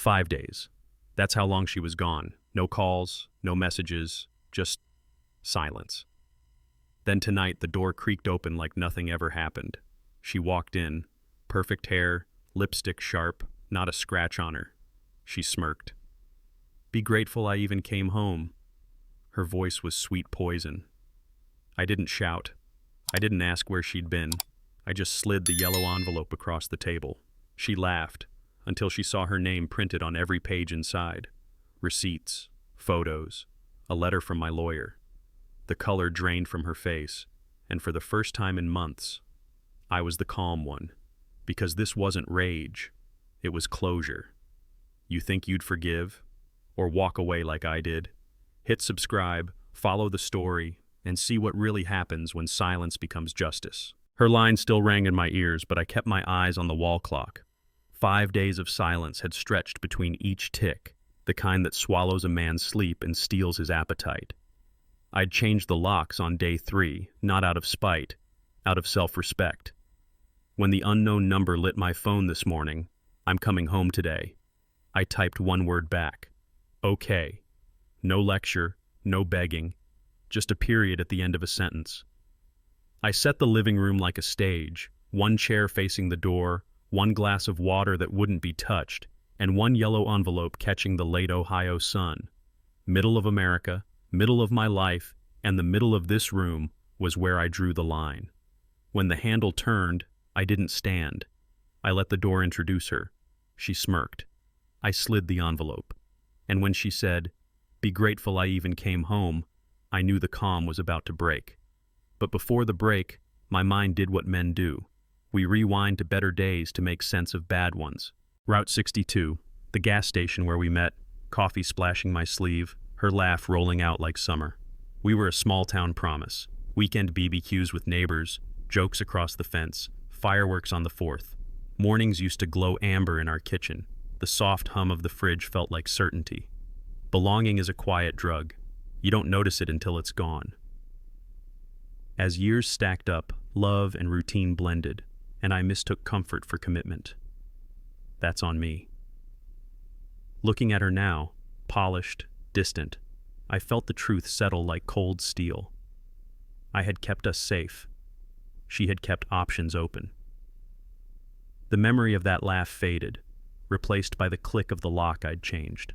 5 days. That's how long she was gone. No calls, no messages, just silence. Then tonight, the door creaked open like nothing ever happened. She walked in, perfect hair, lipstick sharp, not a scratch on her. She smirked. "Be grateful I even came home." Her voice was sweet poison. I didn't shout. I didn't ask where she'd been. I just slid the yellow envelope across the table. She laughed until she saw her name printed on every page inside. Receipts, photos, a letter from my lawyer. The color drained from her face, and for the first time in months, I was the calm one. Because this wasn't rage, it was closure. You think you'd forgive? Or walk away like I did? Hit subscribe, follow the story, and see what really happens when silence becomes justice. Her line still rang in my ears, but I kept my eyes on the wall clock. 5 days of silence had stretched between each tick, the kind that swallows a man's sleep and steals his appetite. I'd changed the locks on day 3, not out of spite, out of self-respect. When the unknown number lit my phone this morning, "I'm coming home today," I typed one word back. Okay. No lecture, no begging, just a period at the end of a sentence. I set the living room like a stage, one chair facing the door, one glass of water that wouldn't be touched, and one yellow envelope catching the late Ohio sun. Middle of America, middle of my life, and the middle of this room was where I drew the line. When the handle turned, I didn't stand. I let the door introduce her. She smirked. I slid the envelope. And when she said, "Be grateful I even came home," I knew the calm was about to break. But before the break, my mind did what men do. We rewind to better days to make sense of bad ones. Route 62, the gas station where we met, coffee splashing my sleeve, her laugh rolling out like summer. We were a small-town promise. Weekend BBQs with neighbors, jokes across the fence, fireworks on the 4th. Mornings used to glow amber in our kitchen. The soft hum of the fridge felt like certainty. Belonging is a quiet drug. You don't notice it until it's gone. As years stacked up, love and routine blended, and I mistook comfort for commitment. That's on me. Looking at her now, polished, distant, I felt the truth settle like cold steel. I had kept us safe. She had kept options open. The memory of that laugh faded, replaced by the click of the lock I'd changed.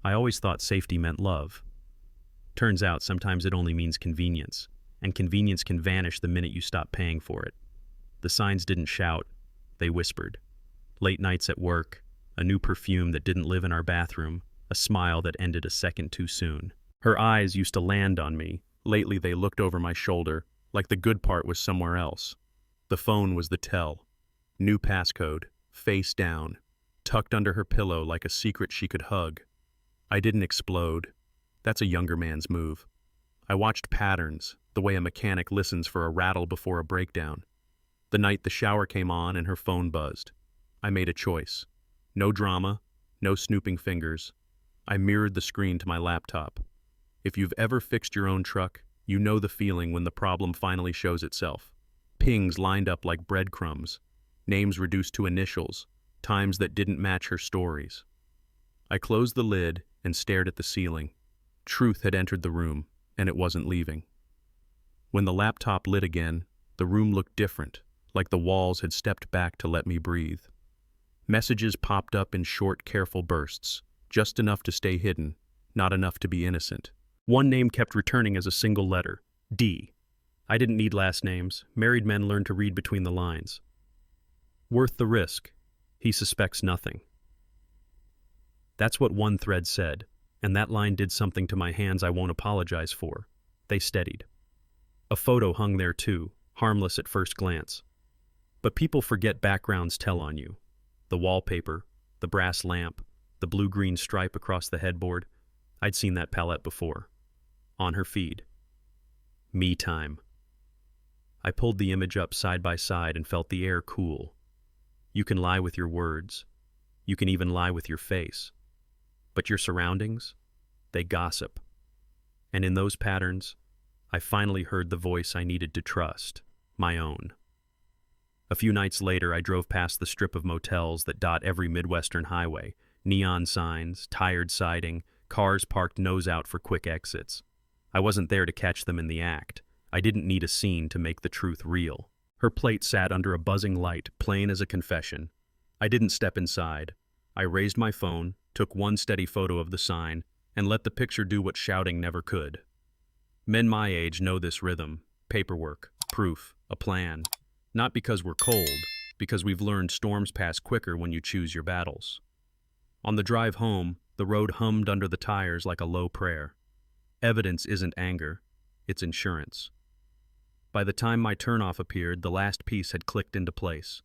I always thought safety meant love. Turns out sometimes it only means convenience, and convenience can vanish the minute you stop paying for it. The signs didn't shout, they whispered. Late nights at work, a new perfume that didn't live in our bathroom, a smile that ended a second too soon. Her eyes used to land on me. Lately they looked over my shoulder, like the good part was somewhere else. The phone was the tell. New passcode, face down, tucked under her pillow like a secret she could hug. I didn't explode. That's a younger man's move. I watched patterns, the way a mechanic listens for a rattle before a breakdown. The night the shower came on and her phone buzzed. I made a choice. No drama, no snooping fingers. I mirrored the screen to my laptop. If you've ever fixed your own truck, you know the feeling when the problem finally shows itself. Pings lined up like breadcrumbs. Names reduced to initials, times that didn't match her stories. I closed the lid and stared at the ceiling. Truth had entered the room, and it wasn't leaving. When the laptop lit again, the room looked different, like the walls had stepped back to let me breathe. Messages popped up in short, careful bursts, just enough to stay hidden, not enough to be innocent. One name kept returning as a single letter, D. I didn't need last names. Married men learn to read between the lines. Worth the risk. He suspects nothing. That's what one thread said, and that line did something to my hands I won't apologize for. They steadied. A photo hung there too, harmless at first glance. But people forget backgrounds tell on you. The wallpaper, the brass lamp, the blue-green stripe across the headboard. I'd seen that palette before. On her feed. Me time. I pulled the image up side by side and felt the air cool. You can lie with your words. You can even lie with your face. But your surroundings, they gossip. And in those patterns, I finally heard the voice I needed to trust, my own. A few nights later, I drove past the strip of motels that dot every Midwestern highway, Neon signs, tired siding, cars parked nose out for quick exits. I wasn't there to catch them in the act. I didn't need a scene to make the truth real. Her plate sat under a buzzing light, plain as a confession. I didn't step inside. I raised my phone, took one steady photo of the sign, and let the picture do what shouting never could. Men my age know this rhythm: paperwork, proof, a plan. Not because we're cold, because we've learned storms pass quicker when you choose your battles. On the drive home, the road hummed under the tires like a low prayer. Evidence isn't anger, it's insurance. By the time my turnoff appeared, the last piece had clicked into place.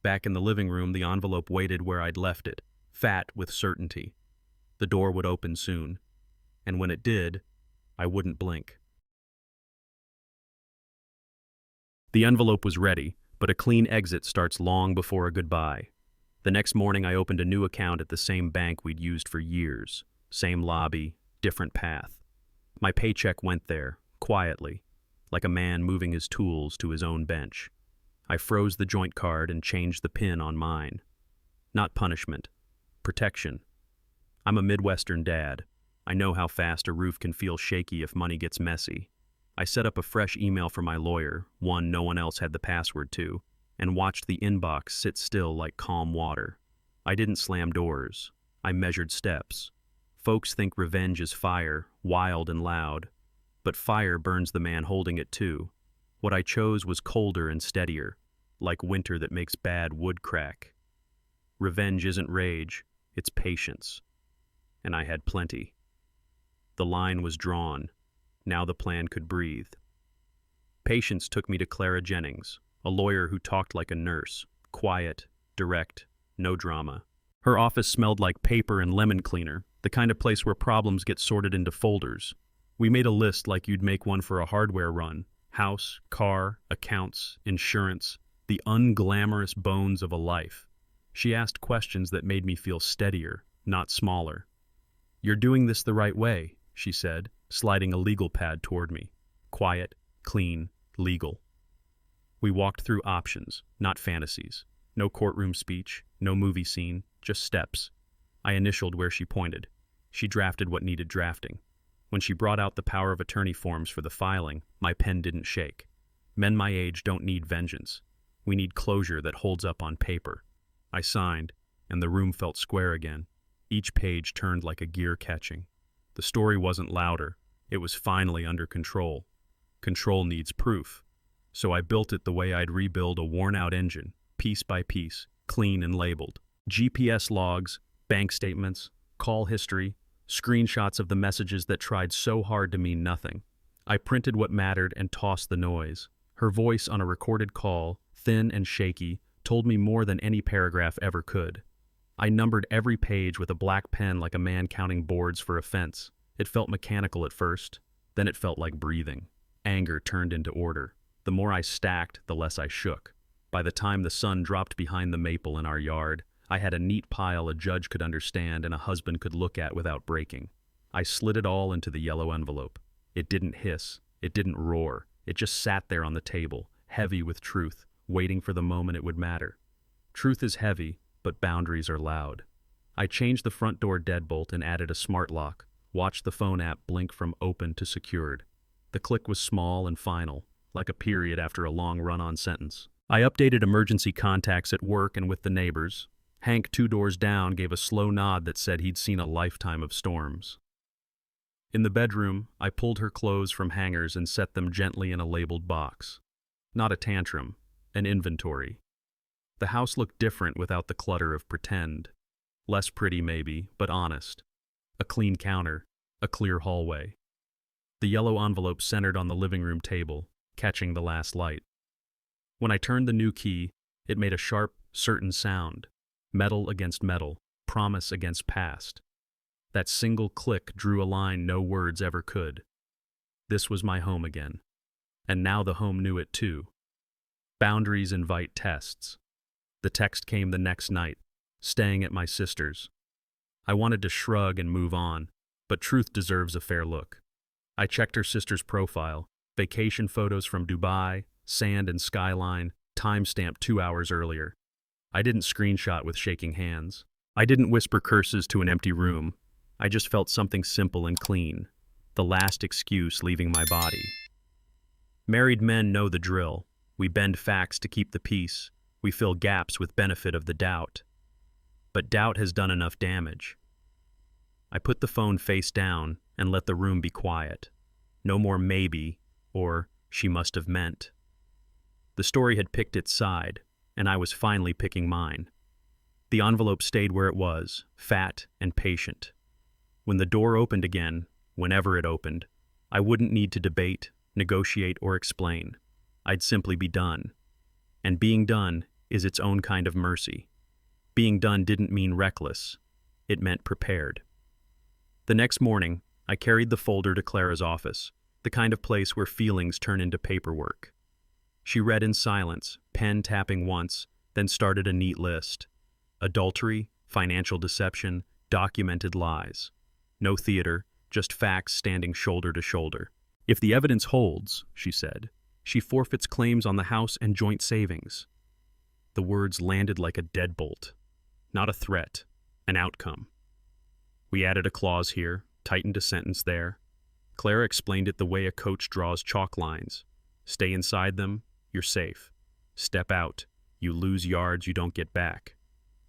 Back in the living room, the envelope waited where I'd left it, fat with certainty. The door would open soon, and when it did, I wouldn't blink. The envelope was ready, but a clean exit starts long before a goodbye. The next morning, I opened a new account at the same bank we'd used for years. Same lobby, different path. My paycheck went there, quietly, like a man moving his tools to his own bench. I froze the joint card and changed the PIN on mine. Not punishment, protection. I'm a Midwestern dad. I know how fast a roof can feel shaky if money gets messy. I set up a fresh email for my lawyer, one no one else had the password to, and watched the inbox sit still like calm water. I didn't slam doors. I measured steps. Folks think revenge is fire, wild and loud, but fire burns the man holding it too. What I chose was colder and steadier, like winter that makes bad wood crack. Revenge isn't rage, it's patience. And I had plenty. The line was drawn. Now the plan could breathe. Patience took me to Clara Jennings, a lawyer who talked like a nurse, quiet, direct, no drama. Her office smelled like paper and lemon cleaner, the kind of place where problems get sorted into folders. We made a list like you'd make one for a hardware run: house, car, accounts, insurance, the unglamorous bones of a life. She asked questions that made me feel steadier, not smaller. "You're doing this the right way," she said, sliding a legal pad toward me. Quiet, clean, legal. We walked through options, not fantasies. No courtroom speech, no movie scene, just steps. I initialed where she pointed. She drafted what needed drafting. When she brought out the power of attorney forms for the filing, my pen didn't shake. Men my age don't need vengeance. We need closure that holds up on paper. I signed, and the room felt square again. Each page turned like a gear catching. The story wasn't louder. It was finally under control. Control needs proof. So I built it the way I'd rebuild a worn-out engine, piece by piece, clean and labeled. GPS logs, bank statements, call history, screenshots of the messages that tried so hard to mean nothing. I printed what mattered and tossed the noise. Her voice on a recorded call, thin and shaky, told me more than any paragraph ever could. I numbered every page with a black pen like a man counting boards for a fence. It felt mechanical at first, then it felt like breathing. Anger turned into order. The more I stacked, the less I shook. By the time the sun dropped behind the maple in our yard, I had a neat pile a judge could understand and a husband could look at without breaking. I slid it all into the yellow envelope. It didn't hiss. It didn't roar. It just sat there on the table, heavy with truth, waiting for the moment it would matter. Truth is heavy, but boundaries are loud. I changed the front door deadbolt and added a smart lock, watched the phone app blink from open to secured. The click was small and final, like a period after a long run-on sentence. I updated emergency contacts at work and with the neighbors. Hank, 2 doors down, gave a slow nod that said he'd seen a lifetime of storms. In the bedroom, I pulled her clothes from hangers and set them gently in a labeled box. Not a tantrum, an inventory. The house looked different without the clutter of pretend. Less pretty maybe, but honest. A clean counter, a clear hallway. The yellow envelope centered on the living room table, catching the last light. When I turned the new key, it made a sharp, certain sound. Metal against metal, promise against past. That single click drew a line no words ever could. This was my home again. And now the home knew it too. Boundaries invite tests. The text came the next night, staying at my sister's. I wanted to shrug and move on, but truth deserves a fair look. I checked her sister's profile, vacation photos from Dubai, sand and skyline, timestamped 2 hours earlier. I didn't screenshot with shaking hands. I didn't whisper curses to an empty room. I just felt something simple and clean, the last excuse leaving my body. Married men know the drill. We bend facts to keep the peace. We fill gaps with benefit of the doubt. But doubt has done enough damage. I put the phone face down and let the room be quiet. No more maybe or she must have meant. The story had picked its side, and I was finally picking mine. The envelope stayed where it was, fat and patient. When the door opened again, whenever it opened, I wouldn't need to debate, negotiate, or explain. I'd simply be done. And being done is its own kind of mercy. Being done didn't mean reckless. It meant prepared. The next morning, I carried the folder to Clara's office, the kind of place where feelings turn into paperwork. She read in silence, pen tapping once, then started a neat list. Adultery, financial deception, documented lies. No theater, just facts standing shoulder to shoulder. If the evidence holds, she said, she forfeits claims on the house and joint savings. The words landed like a deadbolt. Not a threat, an outcome. We added a clause here, tightened a sentence there. Clara explained it the way a coach draws chalk lines. Stay inside them, you're safe. Step out, you lose yards you don't get back.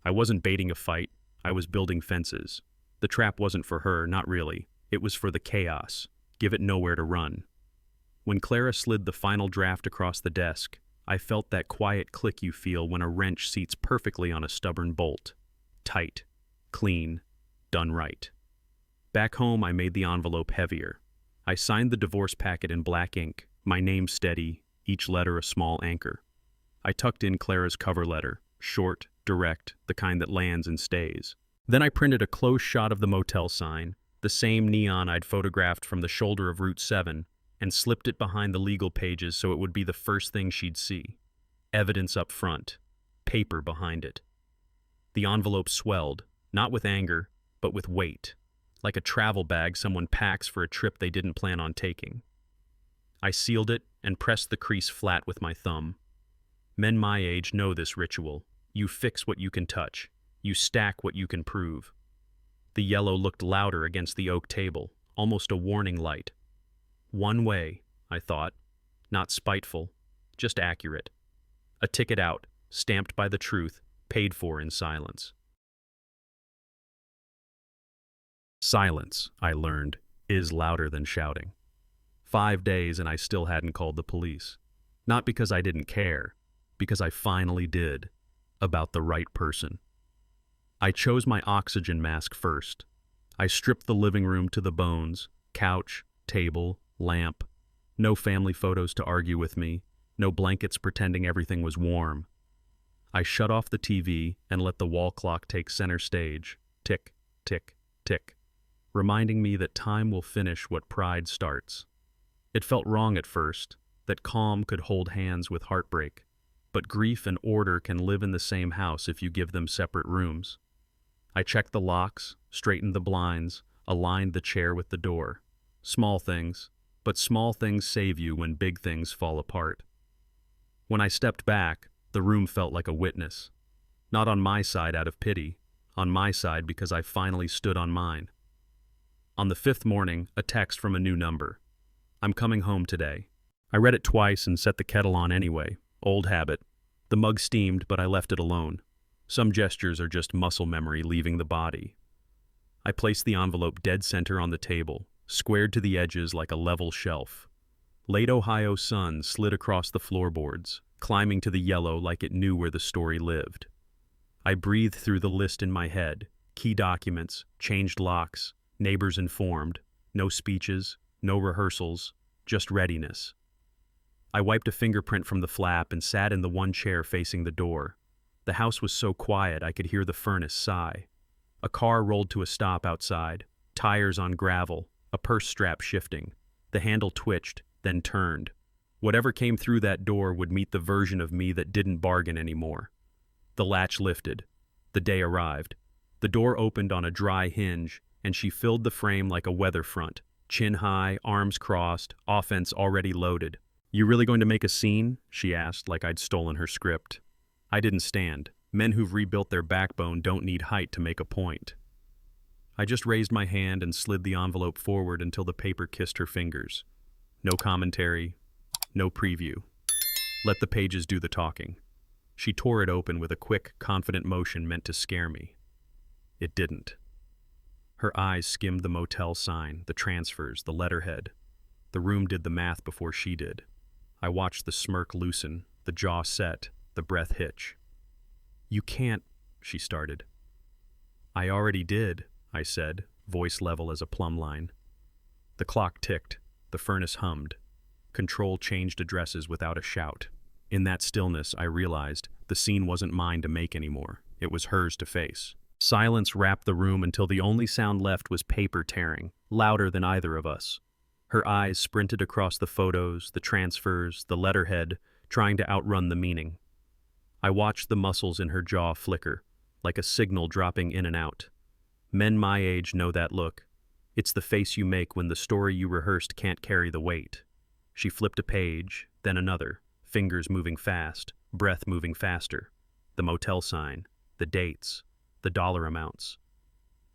I wasn't baiting a fight, I was building fences. The trap wasn't for her, not really. It was for the chaos. Give it nowhere to run. When Clara slid the final draft across the desk, I felt that quiet click you feel when a wrench seats perfectly on a stubborn bolt. Tight, clean, done right. Back home, I made the envelope heavier. I signed the divorce packet in black ink, my name steady, each letter a small anchor. I tucked in Clara's cover letter, short, direct, the kind that lands and stays. Then I printed a close shot of the motel sign, the same neon I'd photographed from the shoulder of Route 7, and slipped it behind the legal pages so it would be the first thing she'd see. Evidence up front, paper behind it. The envelope swelled, not with anger, but with weight, like a travel bag someone packs for a trip they didn't plan on taking. I sealed it and pressed the crease flat with my thumb. Men my age know this ritual. You fix what you can touch. You stack what you can prove. The yellow looked louder against the oak table, almost a warning light. One way, I thought. Not spiteful, just accurate. A ticket out, stamped by the truth, paid for in silence. Silence, I learned, is louder than shouting. 5 days and I still hadn't called the police. Not because I didn't care, because I finally did. About the right person. I chose my oxygen mask first. I stripped the living room to the bones, couch, table, lamp. No family photos to argue with me, no blankets pretending everything was warm. I shut off the TV and let the wall clock take center stage, tick, tick, tick, reminding me that time will finish what pride starts. It felt wrong at first, that calm could hold hands with heartbreak, but grief and order can live in the same house if you give them separate rooms. I checked the locks, straightened the blinds, aligned the chair with the door. Small things, but small things save you when big things fall apart. When I stepped back, the room felt like a witness. Not on my side out of pity, on my side because I finally stood on mine. On the 5th morning, a text from a new number. I'm coming home today. I read it twice and set the kettle on anyway. Old habit. The mug steamed, but I left it alone. Some gestures are just muscle memory leaving the body. I placed the envelope dead center on the table, squared to the edges like a level shelf. Late Ohio sun slid across the floorboards, climbing to the yellow like it knew where the story lived. I breathed through the list in my head. Key documents, changed locks, neighbors informed, no speeches, no rehearsals, just readiness. I wiped a fingerprint from the flap and sat in the one chair facing the door. The house was so quiet I could hear the furnace sigh. A car rolled to a stop outside, tires on gravel, a purse strap shifting. The handle twitched, then turned. Whatever came through that door would meet the version of me that didn't bargain anymore. The latch lifted. The day arrived. The door opened on a dry hinge, and she filled the frame like a weather front, chin high, arms crossed, offense already loaded. "You really going to make a scene?" she asked, like I'd stolen her script. I didn't stand. Men who've rebuilt their backbone don't need height to make a point. I just raised my hand and slid the envelope forward until the paper kissed her fingers. No commentary, no preview. Let the pages do the talking. She tore it open with a quick, confident motion meant to scare me. It didn't. Her eyes skimmed the motel sign, the transfers, the letterhead. The room did the math before she did. I watched the smirk loosen, the jaw set, the breath hitch. "You can't," she started. "I already did," I said, voice level as a plumb line. The clock ticked, the furnace hummed. Control changed addresses without a shout. In that stillness, I realized the scene wasn't mine to make anymore. It was hers to face. Silence wrapped the room until the only sound left was paper tearing, louder than either of us. Her eyes sprinted across the photos, the transfers, the letterhead, trying to outrun the meaning. I watched the muscles in her jaw flicker, like a signal dropping in and out. Men my age know that look. It's the face you make when the story you rehearsed can't carry the weight. She flipped a page, then another, fingers moving fast, breath moving faster. The motel sign, the dates, the dollar amounts.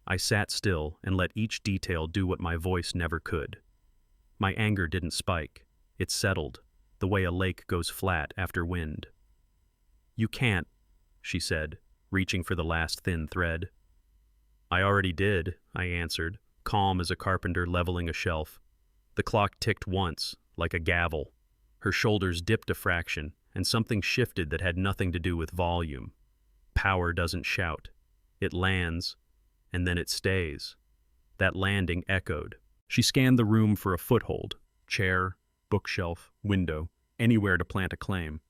I sat still and let each detail do what my voice never could. My anger didn't spike. It settled, the way a lake goes flat after wind. "You can't," she said, reaching for the last thin thread. "I already did," I answered, calm as a carpenter leveling a shelf. The clock ticked once, like a gavel. Her shoulders dipped a fraction, and something shifted that had nothing to do with volume. Power doesn't shout. It lands, and then it stays. That landing echoed. She scanned the room for a foothold. Chair, bookshelf, window, anywhere to plant a claim.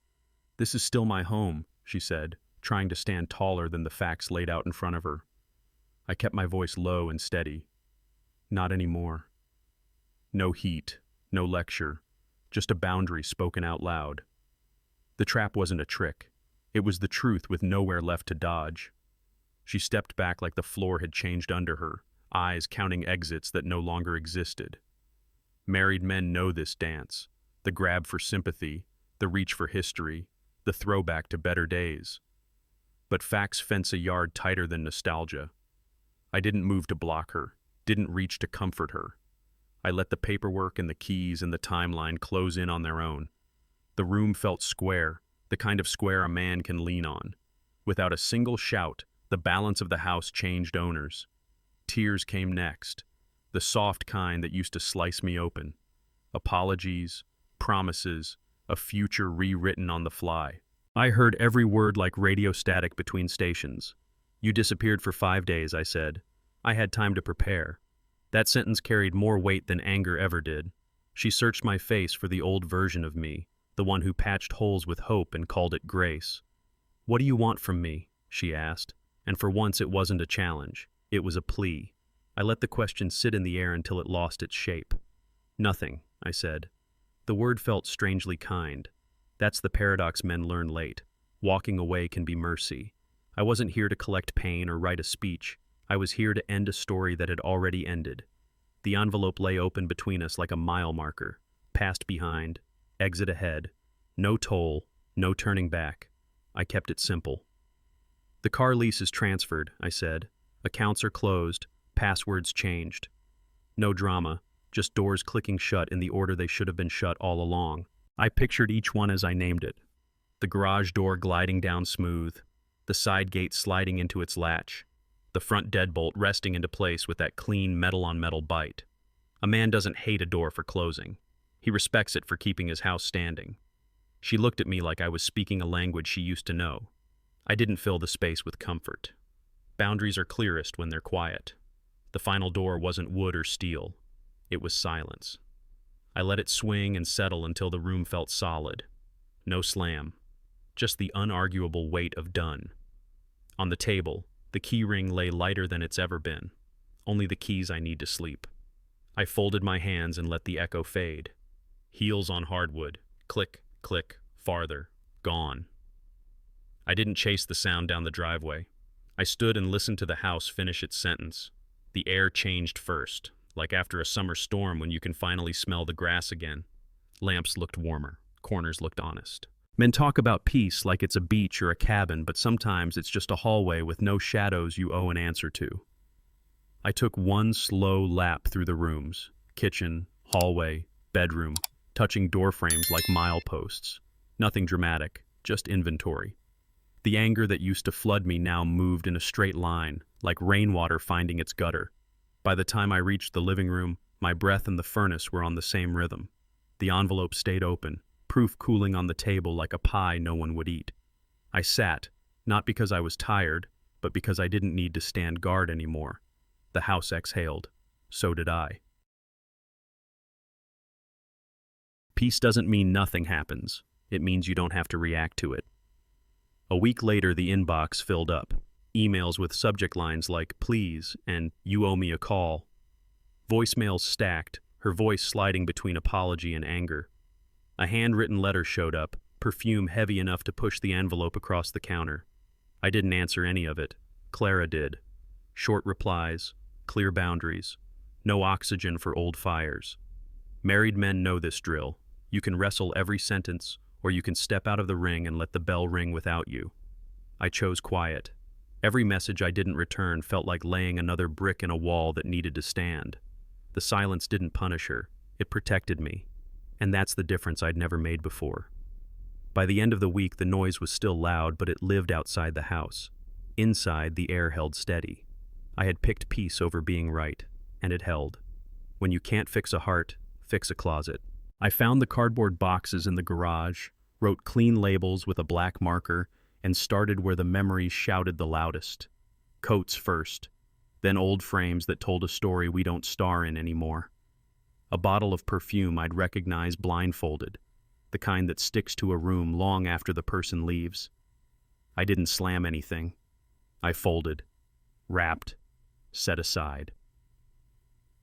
"This is still my home," she said, trying to stand taller than the facts laid out in front of her. I kept my voice low and steady. "Not anymore." No heat, no lecture, just a boundary spoken out loud. The trap wasn't a trick. It was the truth with nowhere left to dodge. She stepped back like the floor had changed under her, eyes counting exits that no longer existed. Married men know this dance, the grab for sympathy, the reach for history, the throwback to better days. But facts fence a yard tighter than nostalgia. I didn't move to block her, didn't reach to comfort her. I let the paperwork and the keys and the timeline close in on their own. The room felt square, the kind of square a man can lean on. Without a single shout, the balance of the house changed owners. Tears came next, the soft kind that used to slice me open. Apologies, promises, a future rewritten on the fly. I heard every word like radio static between stations. "You disappeared for 5 days," I said. I had time to prepare. That sentence carried more weight than anger ever did. She searched my face for the old version of me, the one who patched holes with hope and called it grace. "What do you want from me?" she asked, and for once it wasn't a challenge. It was a plea. I let the question sit in the air until it lost its shape. "Nothing," I said. The word felt strangely kind. That's the paradox men learn late. Walking away can be mercy. I wasn't here to collect pain or write a speech. I was here to end a story that had already ended. The envelope lay open between us like a mile marker. Past behind, exit ahead. No toll, no turning back. I kept it simple. "The car lease is transferred," I said. "Accounts are closed, passwords changed. No drama, just doors clicking shut in the order they should have been shut all along." I pictured each one as I named it. The garage door gliding down smooth, the side gate sliding into its latch, the front deadbolt resting into place with that clean metal-on-metal bite. A man doesn't hate a door for closing. He respects it for keeping his house standing. She looked at me like I was speaking a language she used to know. I didn't fill the space with comfort. Boundaries are clearest when they're quiet. The final door wasn't wood or steel. It was silence. I let it swing and settle until the room felt solid. No slam. Just the unarguable weight of done. On the table, the key ring lay lighter than it's ever been. Only the keys I need to sleep. I folded my hands and let the echo fade. Heels on hardwood. Click, click, farther. Gone. I didn't chase the sound down the driveway. I stood and listened to the house finish its sentence. The air changed first, like after a summer storm when you can finally smell the grass again. Lamps looked warmer. Corners looked honest. Men talk about peace like it's a beach or a cabin, but sometimes it's just a hallway with no shadows you owe an answer to. I took one slow lap through the rooms, kitchen, hallway, bedroom, touching door frames like mileposts. Nothing dramatic, just inventory. The anger that used to flood me now moved in a straight line, like rainwater finding its gutter. By the time I reached the living room, my breath and the furnace were on the same rhythm. The envelope stayed open, proof cooling on the table like a pie no one would eat. I sat, not because I was tired, but because I didn't need to stand guard anymore. The house exhaled. So did I. Peace doesn't mean nothing happens. It means you don't have to react to it. A week later, the inbox filled up. Emails with subject lines like, "Please," and "You owe me a call." Voicemails stacked, her voice sliding between apology and anger. A handwritten letter showed up, perfume heavy enough to push the envelope across the counter. I didn't answer any of it. Clara did. Short replies, clear boundaries, no oxygen for old fires. Married men know this drill. You can wrestle every sentence, or you can step out of the ring and let the bell ring without you. I chose quiet. Every message I didn't return felt like laying another brick in a wall that needed to stand. The silence didn't punish her. It protected me. And that's the difference I'd never made before. By the end of the week, the noise was still loud, but it lived outside the house. Inside, the air held steady. I had picked peace over being right, and it held. When you can't fix a heart, fix a closet. I found the cardboard boxes in the garage, wrote clean labels with a black marker, and started where the memories shouted the loudest. Coats first, then old frames that told a story we don't star in anymore. A bottle of perfume I'd recognize blindfolded, the kind that sticks to a room long after the person leaves. I didn't slam anything. I folded, wrapped, set aside.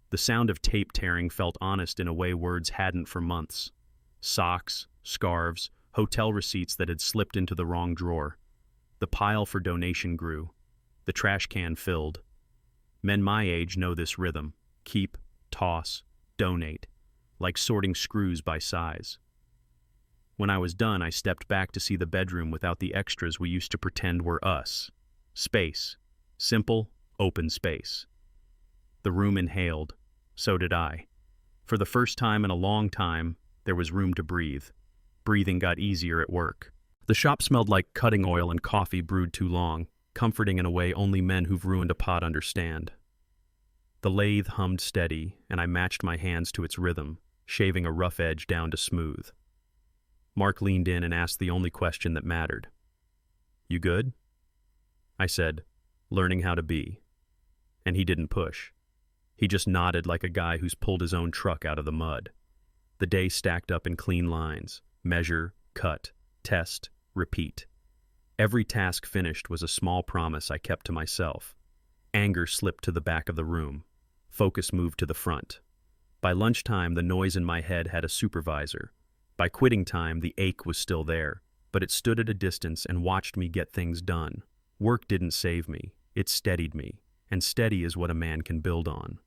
The sound of tape tearing felt honest in a way words hadn't for months. Socks, scarves, hotel receipts that had slipped into the wrong drawer. The pile for donation grew. The trash can filled. Men my age know this rhythm. Keep, toss, donate, like sorting screws by size. When I was done, I stepped back to see the bedroom without the extras we used to pretend were us. Space. Simple, open space. The room inhaled. So did I. For the first time in a long time, there was room to breathe. Breathing got easier at work. The shop smelled like cutting oil and coffee brewed too long, comforting in a way only men who've ruined a pot understand. The lathe hummed steady, and I matched my hands to its rhythm, shaving a rough edge down to smooth. Mark leaned in and asked the only question that mattered. "You good?" I said, "Learning how to be." And he didn't push. He just nodded like a guy who's pulled his own truck out of the mud. The day stacked up in clean lines. Measure, cut, test, repeat. Every task finished was a small promise I kept to myself. Anger slipped to the back of the room. Focus moved to the front. By lunchtime, the noise in my head had a supervisor. By quitting time, the ache was still there, but it stood at a distance and watched me get things done. Work didn't save me. It steadied me, and steady is what a man can build on.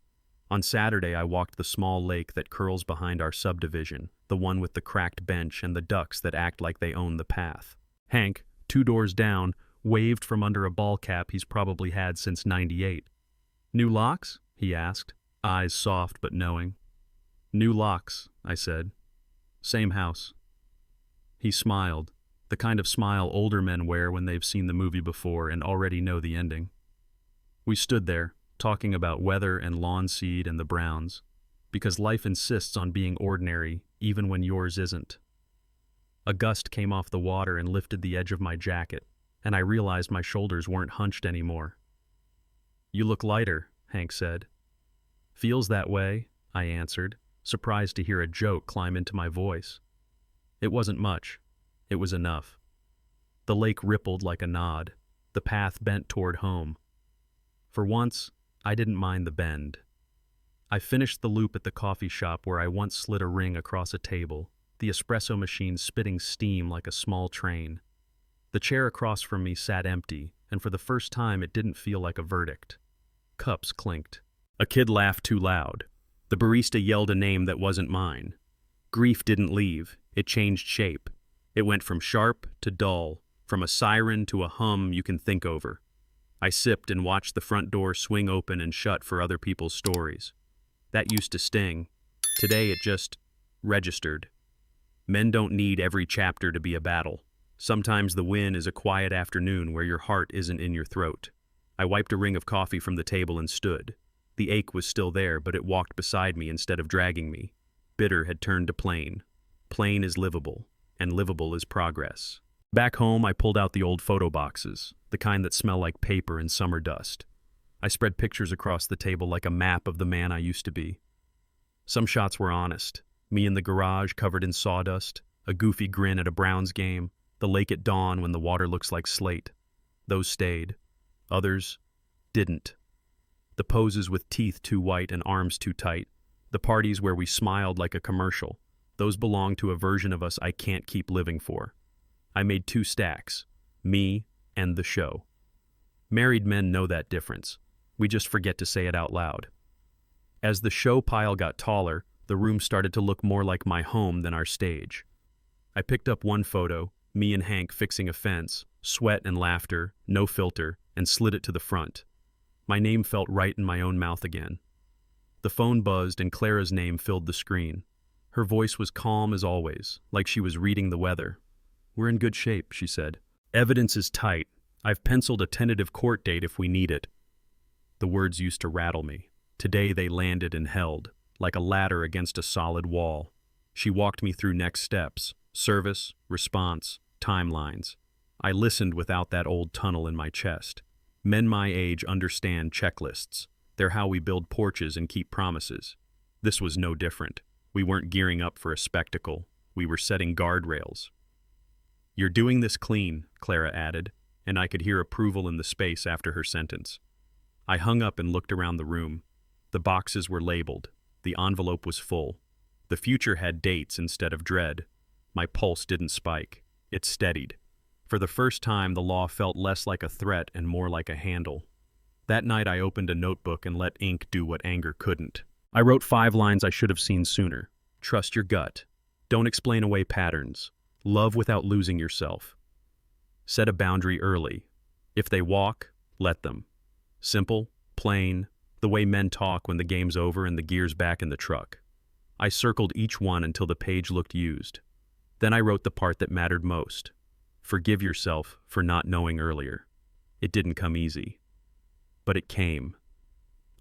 On Saturday, I walked the small lake that curls behind our subdivision, the one with the cracked bench and the ducks that act like they own the path. Hank, 2 doors down, waved from under a ball cap he's probably had since '98. "New locks?" he asked, eyes soft but knowing. "New locks," I said. "Same house." He smiled, the kind of smile older men wear when they've seen the movie before and already know the ending. We stood there, talking about weather and lawn seed and the Browns, because life insists on being ordinary even when yours isn't. A gust came off the water and lifted the edge of my jacket, and I realized my shoulders weren't hunched anymore. "You look lighter," Hank said. "Feels that way," I answered, surprised to hear a joke climb into my voice. It wasn't much. It was enough. The lake rippled like a nod. The path bent toward home. For once, I didn't mind the bend. I finished the loop at the coffee shop where I once slid a ring across a table, the espresso machine spitting steam like a small train. The chair across from me sat empty, and for the first time it didn't feel like a verdict. Cups clinked. A kid laughed too loud. The barista yelled a name that wasn't mine. Grief didn't leave. It changed shape. It went from sharp to dull, from a siren to a hum you can think over. I sipped and watched the front door swing open and shut for other people's stories. That used to sting. Today it just registered. Men don't need every chapter to be a battle. Sometimes the win is a quiet afternoon where your heart isn't in your throat. I wiped a ring of coffee from the table and stood. The ache was still there, but it walked beside me instead of dragging me. Bitter had turned to plain. Plain is livable, and livable is progress. Back home, I pulled out the old photo boxes, the kind that smell like paper and summer dust. I spread pictures across the table like a map of the man I used to be. Some shots were honest. Me in the garage covered in sawdust, a goofy grin at a Browns game, the lake at dawn when the water looks like slate. Those stayed. Others didn't. The poses with teeth too white and arms too tight. The parties where we smiled like a commercial. Those belong to a version of us I can't keep living for. I made 2 stacks. Me and the show. Married men know that difference. We just forget to say it out loud. As the show pile got taller, the room started to look more like my home than our stage. I picked up one photo, me and Hank fixing a fence, sweat and laughter, no filter, and slid it to the front. My name felt right in my own mouth again. The phone buzzed and Clara's name filled the screen. Her voice was calm as always, like she was reading the weather. "We're in good shape," she said. "Evidence is tight. I've penciled a tentative court date if we need it." The words used to rattle me. Today they landed and held, like a ladder against a solid wall. She walked me through next steps, service, response, timelines. I listened without that old tunnel in my chest. Men my age understand checklists. They're how we build porches and keep promises. This was no different. We weren't gearing up for a spectacle. We were setting guardrails. "You're doing this clean," Clara added, and I could hear approval in the space after her sentence. I hung up and looked around the room. The boxes were labeled. The envelope was full. The future had dates instead of dread. My pulse didn't spike. It steadied. For the first time, the law felt less like a threat and more like a handle. That night, I opened a notebook and let ink do what anger couldn't. I wrote 5 lines I should have seen sooner. Trust your gut. Don't explain away patterns. Love without losing yourself. Set a boundary early. If they walk, let them. Simple, plain, the way men talk when the game's over and the gear's back in the truck. I circled each one until the page looked used. Then I wrote the part that mattered most. Forgive yourself for not knowing earlier. It didn't come easy. But it came.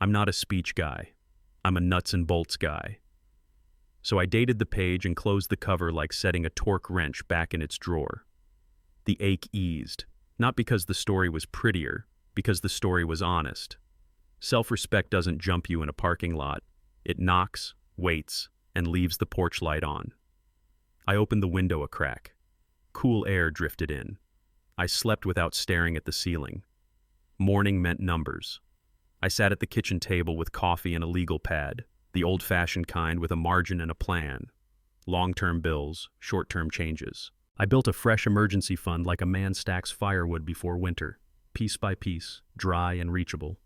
I'm not a speech guy. I'm a nuts and bolts guy. So I dated the page and closed the cover like setting a torque wrench back in its drawer. The ache eased, not because the story was prettier, because the story was honest. Self-respect doesn't jump you in a parking lot. It knocks, waits, and leaves the porch light on. I opened the window a crack. Cool air drifted in. I slept without staring at the ceiling. Morning meant numbers. I sat at the kitchen table with coffee and a legal pad, the old-fashioned kind with a margin and a plan. Long-term bills, short-term changes. I built a fresh emergency fund like a man stacks firewood before winter, piece by piece, dry and reachable.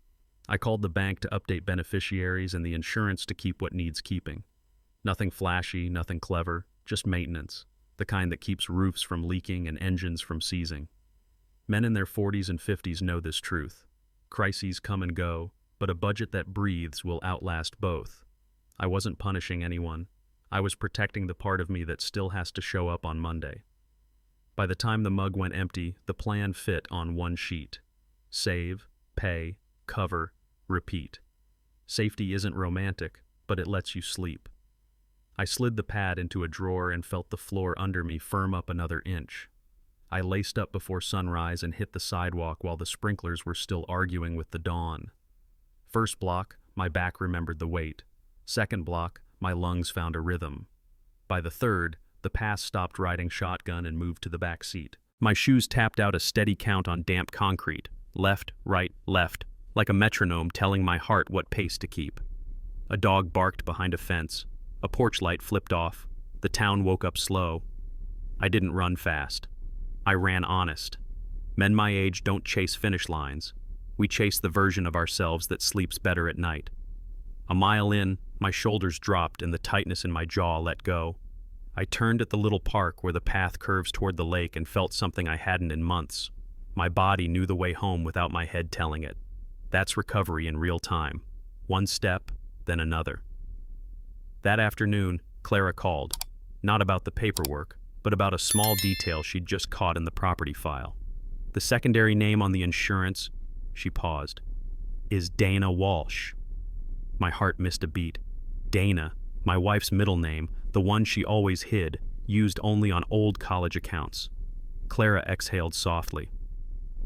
I called the bank to update beneficiaries and the insurance to keep what needs keeping. Nothing flashy, nothing clever, just maintenance, the kind that keeps roofs from leaking and engines from seizing. Men in their 40s and 50s know this truth. Crises come and go, but a budget that breathes will outlast both. I wasn't punishing anyone. I was protecting the part of me that still has to show up on Monday. By the time the mug went empty, the plan fit on one sheet. Save, pay, cover, repeat. Safety isn't romantic, but it lets you sleep. I slid the pad into a drawer and felt the floor under me firm up another inch. I laced up before sunrise and hit the sidewalk while the sprinklers were still arguing with the dawn. First block, my back remembered the weight. Second block, my lungs found a rhythm. By the third, the past stopped riding shotgun and moved to the back seat. My shoes tapped out a steady count on damp concrete. Left, right, left, like a metronome telling my heart what pace to keep. A dog barked behind a fence. A porch light flipped off. The town woke up slow. I didn't run fast. I ran honest. Men my age don't chase finish lines. We chase the version of ourselves that sleeps better at night. A mile in, my shoulders dropped and the tightness in my jaw let go. I turned at the little park where the path curves toward the lake and felt something I hadn't in months. My body knew the way home without my head telling it. That's recovery in real time. One step, then another. That afternoon, Clara called. Not about the paperwork, but about a small detail she'd just caught in the property file. The secondary name on the insurance, she paused, is Dana Walsh. My heart missed a beat. Dana, my wife's middle name, the one she always hid, used only on old college accounts. Clara exhaled softly.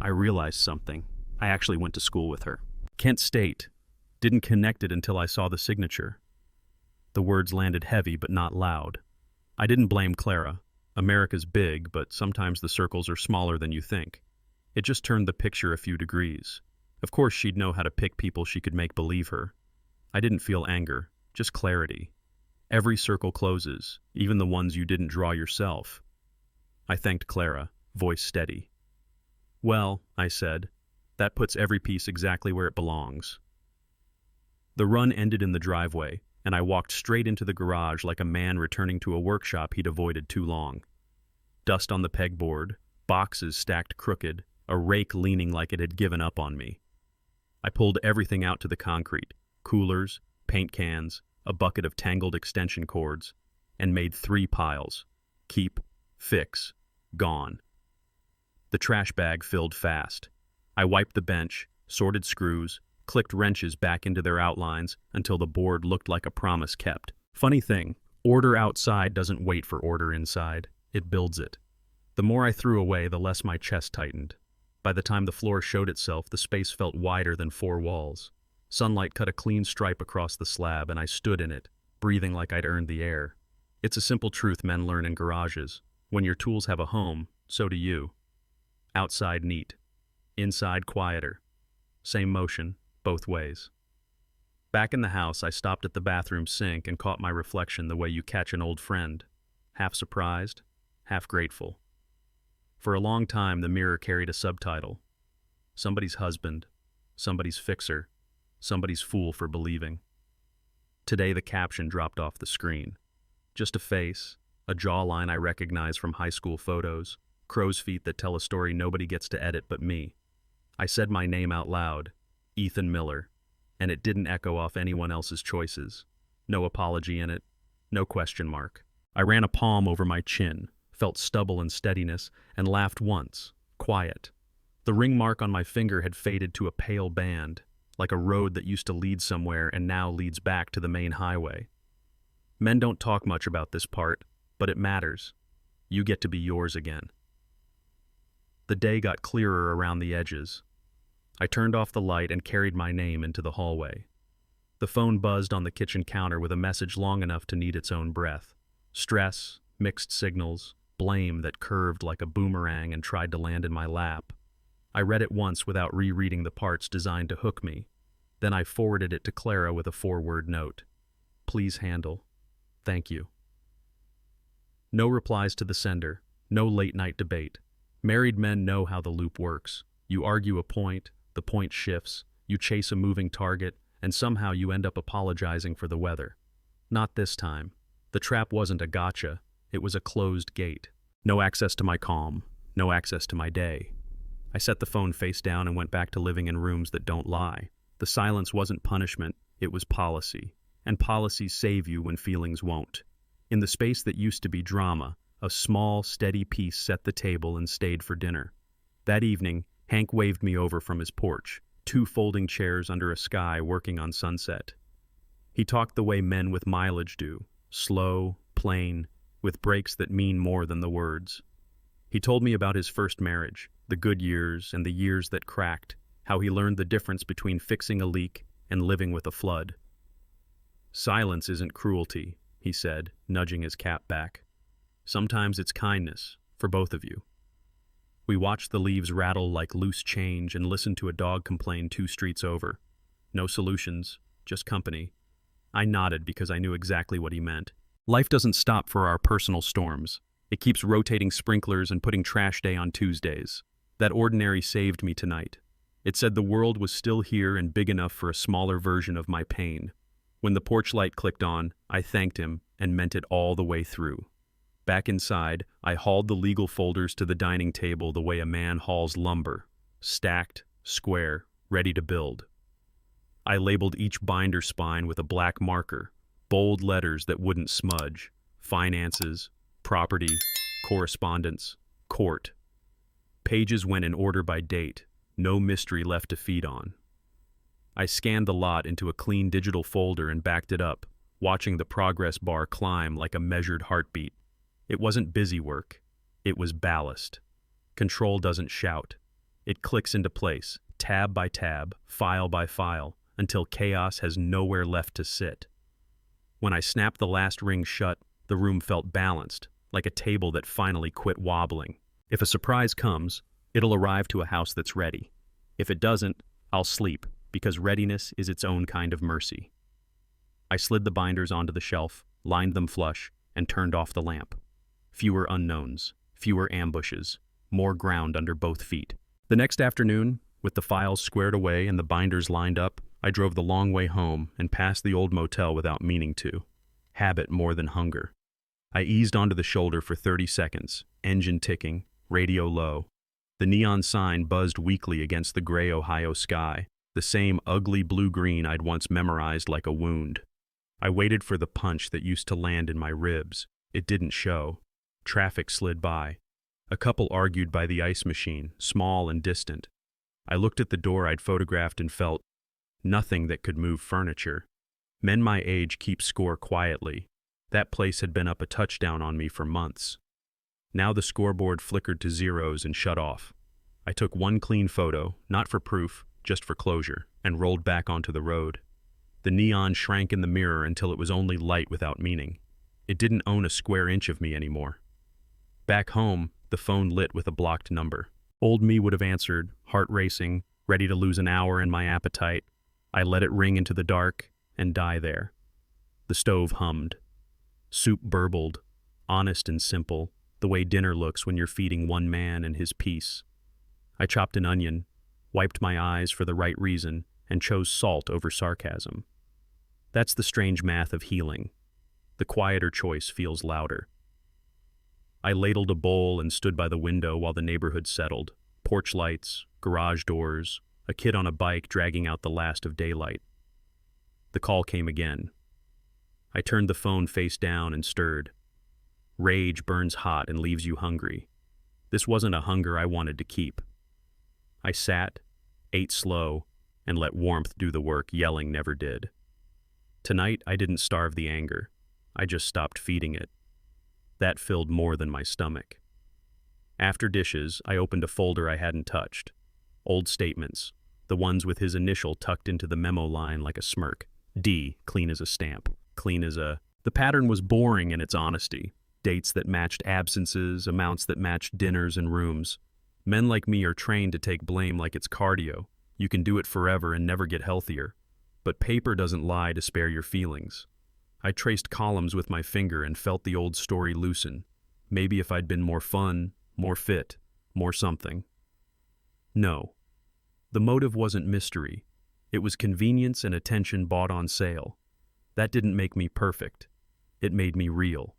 I realized something. I actually went to school with her. Kent State. Didn't connect it until I saw the signature. The words landed heavy but not loud. I didn't blame Clara. America's big, but sometimes the circles are smaller than you think. It just turned the picture a few degrees. Of course she'd know how to pick people she could make believe her. I didn't feel anger, just clarity. Every circle closes, even the ones you didn't draw yourself. I thanked Clara, voice steady. Well, I said, that puts every piece exactly where it belongs. The run ended in the driveway, and I walked straight into the garage like a man returning to a workshop he'd avoided too long. Dust on the pegboard, boxes stacked crooked, a rake leaning like it had given up on me. I pulled everything out to the concrete, coolers, paint cans, a bucket of tangled extension cords, and made 3 piles. Keep, fix, gone. The trash bag filled fast. I wiped the bench, sorted screws, clicked wrenches back into their outlines until the board looked like a promise kept. Funny thing, order outside doesn't wait for order inside. It builds it. The more I threw away, the less my chest tightened. By the time the floor showed itself, the space felt wider than 4 walls. Sunlight cut a clean stripe across the slab, and I stood in it, breathing like I'd earned the air. It's a simple truth men learn in garages. When your tools have a home, so do you. Outside neat. Inside quieter. Same motion, both ways. Back in the house, I stopped at the bathroom sink and caught my reflection the way you catch an old friend. Half surprised, half grateful. For a long time, the mirror carried a subtitle. Somebody's husband, somebody's fixer, somebody's fool for believing. Today, the caption dropped off the screen. Just a face, a jawline I recognize from high school photos, crow's feet that tell a story nobody gets to edit but me. I said my name out loud, Ethan Miller, and it didn't echo off anyone else's choices. No apology in it, no question mark. I ran a palm over my chin, felt stubble and steadiness, and laughed once, quiet. The ring mark on my finger had faded to a pale band, like a road that used to lead somewhere and now leads back to the main highway. Men don't talk much about this part, but it matters. You get to be yours again. The day got clearer around the edges. I turned off the light and carried my name into the hallway. The phone buzzed on the kitchen counter with a message long enough to need its own breath. Stress, mixed signals, blame that curved like a boomerang and tried to land in my lap. I read it once without rereading the parts designed to hook me. Then I forwarded it to Clara with a 4-word note. Please handle. Thank you. No replies to the sender. No late-night debate. Married men know how the loop works. You argue a point, the point shifts, you chase a moving target, and somehow you end up apologizing for the weather. Not this time. The trap wasn't a gotcha. It was a closed gate. No access to my calm. No access to my day. I set the phone face down and went back to living in rooms that don't lie. The silence wasn't punishment, it was policy. And policies save you when feelings won't. In the space that used to be drama, a small, steady peace set the table and stayed for dinner. That evening, Hank waved me over from his porch, 2 folding chairs under a sky working on sunset. He talked the way men with mileage do, slow, plain, with breaks that mean more than the words. He told me about his first marriage, the good years and the years that cracked, how he learned the difference between fixing a leak and living with a flood. Silence isn't cruelty, he said, nudging his cap back. Sometimes it's kindness, for both of you. We watched the leaves rattle like loose change and listened to a dog complain 2 streets over. No solutions, just company. I nodded because I knew exactly what he meant. Life doesn't stop for our personal storms. It keeps rotating sprinklers and putting trash day on Tuesdays. That ordinary saved me tonight. It said the world was still here and big enough for a smaller version of my pain. When the porch light clicked on, I thanked him and meant it all the way through. Back inside, I hauled the legal folders to the dining table the way a man hauls lumber, stacked, square, ready to build. I labeled each binder spine with a black marker, bold letters that wouldn't smudge: finances, property, correspondence, court. Pages went in order by date, no mystery left to feed on. I scanned the lot into a clean digital folder and backed it up, watching the progress bar climb like a measured heartbeat. It wasn't busy work. It was ballast. Control doesn't shout. It clicks into place, tab by tab, file by file, until chaos has nowhere left to sit. When I snapped the last ring shut, the room felt balanced, like a table that finally quit wobbling. If a surprise comes, it'll arrive to a house that's ready. If it doesn't, I'll sleep, because readiness is its own kind of mercy. I slid the binders onto the shelf, lined them flush, and turned off the lamp. Fewer unknowns, fewer ambushes, more ground under both feet. The next afternoon, with the files squared away and the binders lined up, I drove the long way home and passed the old motel without meaning to. Habit more than hunger. I eased onto the shoulder for 30 seconds, engine ticking, radio low. The neon sign buzzed weakly against the gray Ohio sky, the same ugly blue-green I'd once memorized like a wound. I waited for the punch that used to land in my ribs. It didn't show. Traffic slid by. A couple argued by the ice machine, small and distant. I looked at the door I'd photographed and felt nothing that could move furniture. Men my age keep score quietly. That place had been up a touchdown on me for months. Now the scoreboard flickered to zeros and shut off. I took one clean photo, not for proof, just for closure, and rolled back onto the road. The neon shrank in the mirror until it was only light without meaning. It didn't own a square inch of me anymore. Back home, the phone lit with a blocked number. Old me would have answered, heart racing, ready to lose an hour in my appetite. I let it ring into the dark and die there. The stove hummed. Soup burbled, honest and simple, the way dinner looks when you're feeding one man and his piece. I chopped an onion, wiped my eyes for the right reason, and chose salt over sarcasm. That's the strange math of healing. The quieter choice feels louder. I ladled a bowl and stood by the window while the neighborhood settled. Porch lights, garage doors, a kid on a bike dragging out the last of daylight. The call came again. I turned the phone face down and stirred. Rage burns hot and leaves you hungry. This wasn't a hunger I wanted to keep. I sat, ate slow, and let warmth do the work yelling never did. Tonight, I didn't starve the anger. I just stopped feeding it. That filled more than my stomach. After dishes, I opened a folder I hadn't touched. Old statements, the ones with his initial tucked into the memo line like a smirk. D, clean as a stamp. Clean as a... The pattern was boring in its honesty. Dates that matched absences, amounts that matched dinners and rooms. Men like me are trained to take blame like it's cardio. You can do it forever and never get healthier. But paper doesn't lie to spare your feelings. I traced columns with my finger and felt the old story loosen. Maybe if I'd been more fun, more fit, more something. No. The motive wasn't mystery. It was convenience and attention bought on sale. That didn't make me perfect. It made me real.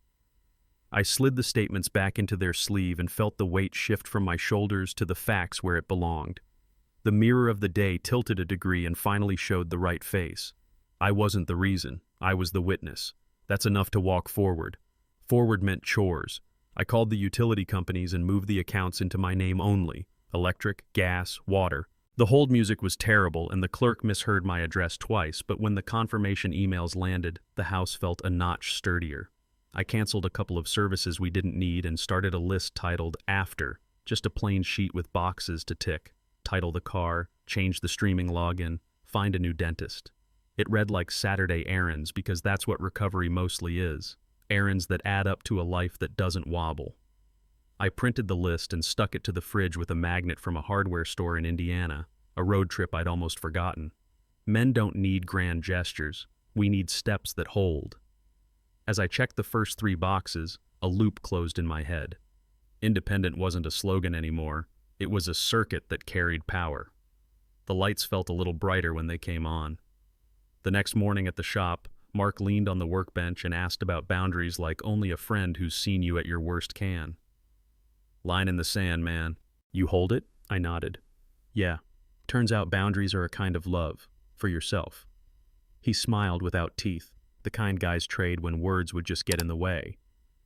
I slid the statements back into their sleeve and felt the weight shift from my shoulders to the facts where it belonged. The mirror of the day tilted a degree and finally showed the right face. I wasn't the reason. I was the witness. That's enough to walk forward. Forward meant chores. I called the utility companies and moved the accounts into my name only. Electric, gas, water. The hold music was terrible and the clerk misheard my address twice, but when the confirmation emails landed, the house felt a notch sturdier. I canceled a couple of services we didn't need and started a list titled After, just a plain sheet with boxes to tick. Title the car, change the streaming login, find a new dentist. It read like Saturday errands because that's what recovery mostly is. Errands that add up to a life that doesn't wobble. I printed the list and stuck it to the fridge with a magnet from a hardware store in Indiana, a road trip I'd almost forgotten. Men don't need grand gestures. We need steps that hold. As I checked the first 3 boxes, a loop closed in my head. Independent wasn't a slogan anymore. It was a circuit that carried power. The lights felt a little brighter when they came on. The next morning at the shop, Mark leaned on the workbench and asked about boundaries like only a friend who's seen you at your worst can. Line in the sand, man. You hold it? I nodded. Yeah. Turns out boundaries are a kind of love. For yourself. He smiled without teeth, the kind guys trade when words would just get in the way.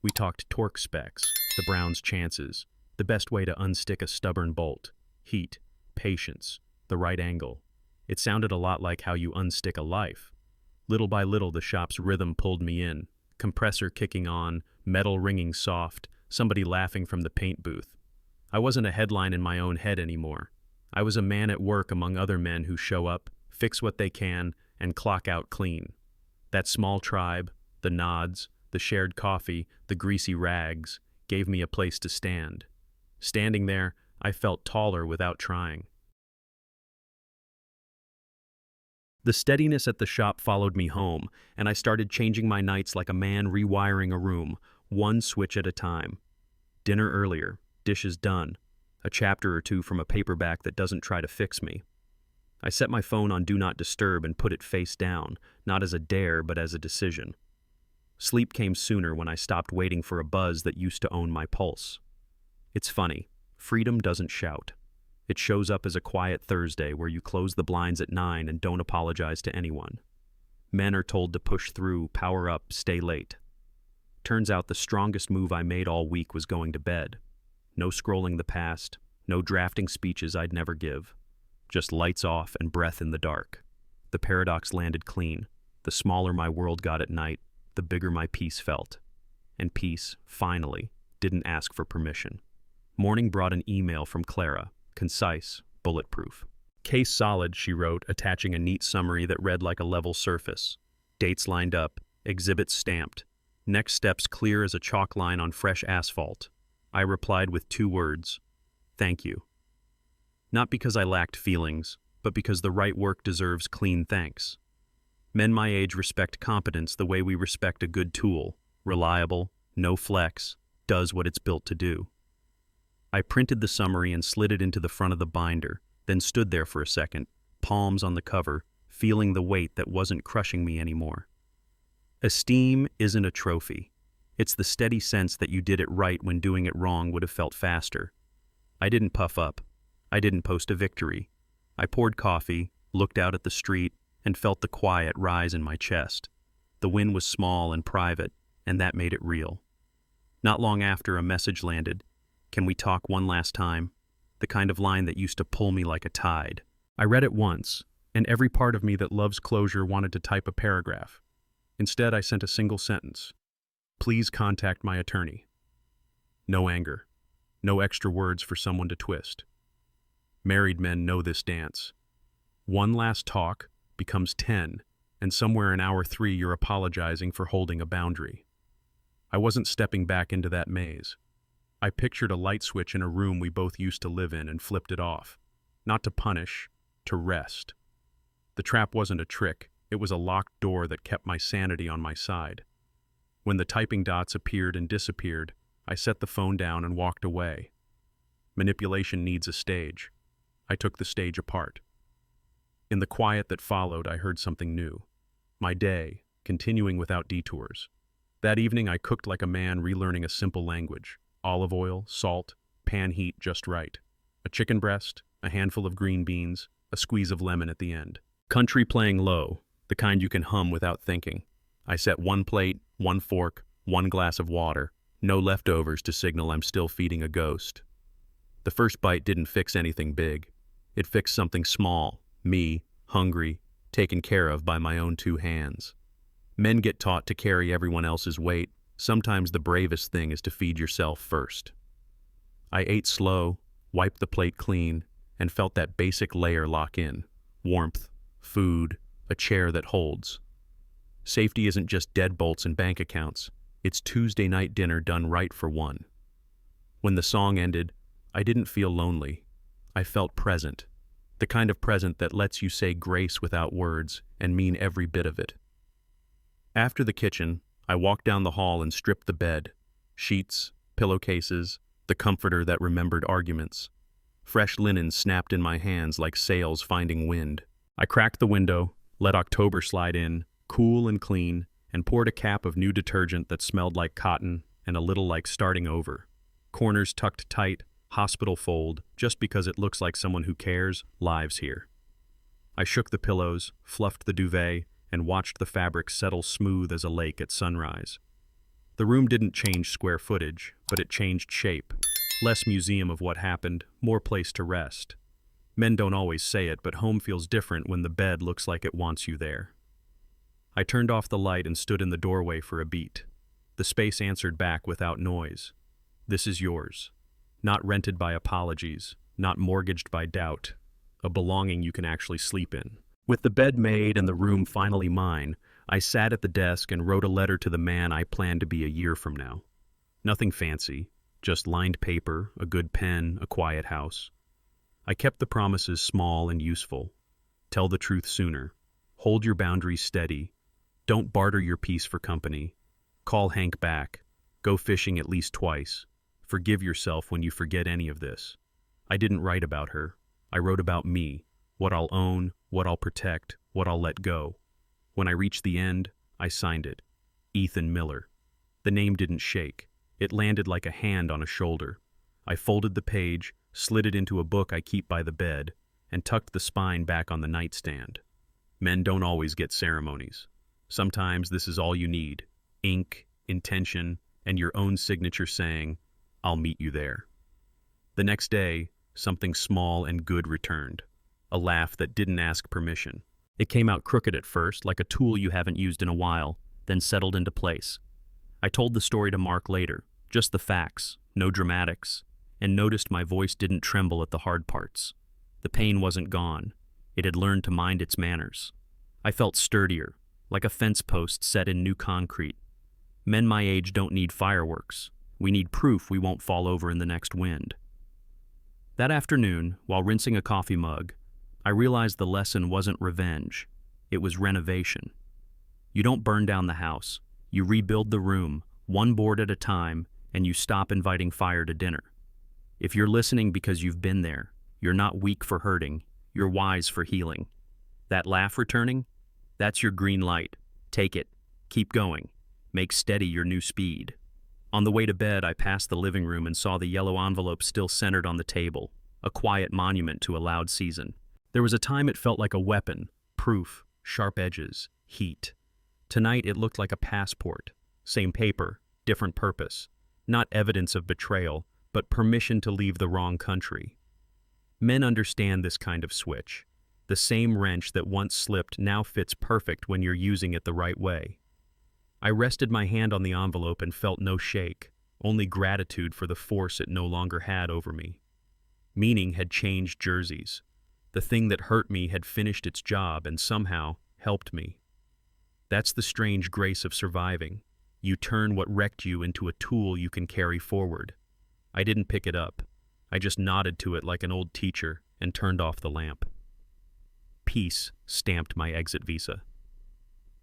We talked torque specs, the Browns' chances, the best way to unstick a stubborn bolt, heat, patience, the right angle. It sounded a lot like how you unstick a life. Little by little, the shop's rhythm pulled me in, compressor kicking on, metal ringing soft, somebody laughing from the paint booth. I wasn't a headline in my own head anymore. I was a man at work among other men who show up, fix what they can, and clock out clean. That small tribe, the nods, the shared coffee, the greasy rags, gave me a place to stand. Standing there, I felt taller without trying. The steadiness at the shop followed me home, and I started changing my nights like a man rewiring a room, one switch at a time. Dinner earlier, dishes done, a chapter or two from a paperback that doesn't try to fix me. I set my phone on Do Not Disturb and put it face down, not as a dare but as a decision. Sleep came sooner when I stopped waiting for a buzz that used to own my pulse. It's funny, freedom doesn't shout. It shows up as a quiet Thursday where you close the blinds at 9 and don't apologize to anyone. Men are told to push through, power up, stay late. Turns out the strongest move I made all week was going to bed. No scrolling the past, no drafting speeches I'd never give. Just lights off and breath in the dark. The paradox landed clean. The smaller my world got at night, the bigger my peace felt. And peace, finally, didn't ask for permission. Morning brought an email from Clara, concise, bulletproof. Case solid, she wrote, attaching a neat summary that read like a level surface. Dates lined up, exhibits stamped. Next steps clear as a chalk line on fresh asphalt. I replied with 2 words. Thank you. Not because I lacked feelings, but because the right work deserves clean thanks. Men my age respect competence the way we respect a good tool, reliable, no flex, does what it's built to do. I printed the summary and slid it into the front of the binder, then stood there for a second, palms on the cover, feeling the weight that wasn't crushing me anymore. Esteem isn't a trophy. It's the steady sense that you did it right when doing it wrong would have felt faster. I didn't puff up. I didn't post a victory. I poured coffee, looked out at the street, and felt the quiet rise in my chest. The win was small and private, and that made it real. Not long after, a message landed. Can we talk one last time? The kind of line that used to pull me like a tide. I read it once, and every part of me that loves closure wanted to type a paragraph. Instead, I sent a single sentence. Please contact my attorney. No anger. No extra words for someone to twist. Married men know this dance. One last talk becomes 10, and somewhere in hour 3 you're apologizing for holding a boundary. I wasn't stepping back into that maze. I pictured a light switch in a room we both used to live in and flipped it off. Not to punish, to rest. The trap wasn't a trick, it was a locked door that kept my sanity on my side. When the typing dots appeared and disappeared, I set the phone down and walked away. Manipulation needs a stage. I took the stage apart. In the quiet that followed, I heard something new. My day, continuing without detours. That evening, I cooked like a man relearning a simple language. Olive oil, salt, pan heat just right. A chicken breast, a handful of green beans, a squeeze of lemon at the end. Country playing low, the kind you can hum without thinking. I set 1 plate, 1 fork, 1 glass of water, no leftovers to signal I'm still feeding a ghost. The first bite didn't fix anything big. It fixed something small, me, hungry, taken care of by my own 2 hands. Men get taught to carry everyone else's weight. Sometimes the bravest thing is to feed yourself first. I ate slow, wiped the plate clean, and felt that basic layer lock in. Warmth, food, a chair that holds. Safety isn't just deadbolts and bank accounts. It's Tuesday night dinner done right for one. When the song ended, I didn't feel lonely. I felt present. The kind of present that lets you say grace without words and mean every bit of it. After the kitchen, I walked down the hall and stripped the bed. Sheets, pillowcases, the comforter that remembered arguments. Fresh linen snapped in my hands like sails finding wind. I cracked the window, let October slide in, cool and clean, and poured a cap of new detergent that smelled like cotton and a little like starting over. Corners tucked tight, hospital fold, just because it looks like someone who cares lives here. I shook the pillows, fluffed the duvet, and watched the fabric settle smooth as a lake at sunrise. The room didn't change square footage, but it changed shape. Less museum of what happened, more place to rest. Men don't always say it, but home feels different when the bed looks like it wants you there. I turned off the light and stood in the doorway for a beat. The space answered back without noise. This is yours. Not rented by apologies, not mortgaged by doubt. A belonging you can actually sleep in. With the bed made and the room finally mine, I sat at the desk and wrote a letter to the man I planned to be a year from now. Nothing fancy, just lined paper, a good pen, a quiet house. I kept the promises small and useful. Tell the truth sooner. Hold your boundaries steady. Don't barter your peace for company. Call Hank back. Go fishing at least twice. Forgive yourself when you forget any of this. I didn't write about her. I wrote about me, what I'll own, what I'll protect, what I'll let go. When I reached the end, I signed it. Ethan Miller. The name didn't shake. It landed like a hand on a shoulder. I folded the page, slid it into a book I keep by the bed, and tucked the spine back on the nightstand. Men don't always get ceremonies. Sometimes this is all you need. Ink, intention, and your own signature saying, "I'll meet you there." The next day, something small and good returned. A laugh that didn't ask permission. It came out crooked at first, like a tool you haven't used in a while, then settled into place. I told the story to Mark later, just the facts, no dramatics, and noticed my voice didn't tremble at the hard parts. The pain wasn't gone. It had learned to mind its manners. I felt sturdier, like a fence post set in new concrete. Men my age don't need fireworks. We need proof we won't fall over in the next wind. That afternoon, while rinsing a coffee mug, I realized the lesson wasn't revenge. It was renovation. You don't burn down the house. You rebuild the room, one board at a time, and you stop inviting fire to dinner. If you're listening because you've been there, you're not weak for hurting, you're wise for healing. That laugh returning? That's your green light. Take it. Keep going. Make steady your new speed. On the way to bed, I passed the living room and saw the yellow envelope still centered on the table, a quiet monument to a loud season. There was a time it felt like a weapon, proof, sharp edges, heat. Tonight it looked like a passport. Same paper, different purpose. Not evidence of betrayal, but permission to leave the wrong country. Men understand this kind of switch. The same wrench that once slipped now fits perfect when you're using it the right way. I rested my hand on the envelope and felt no shake, only gratitude for the force it no longer had over me. Meaning had changed jerseys. The thing that hurt me had finished its job and somehow helped me. That's the strange grace of surviving. You turn what wrecked you into a tool you can carry forward. I didn't pick it up. I just nodded to it like an old teacher and turned off the lamp. Peace stamped my exit visa.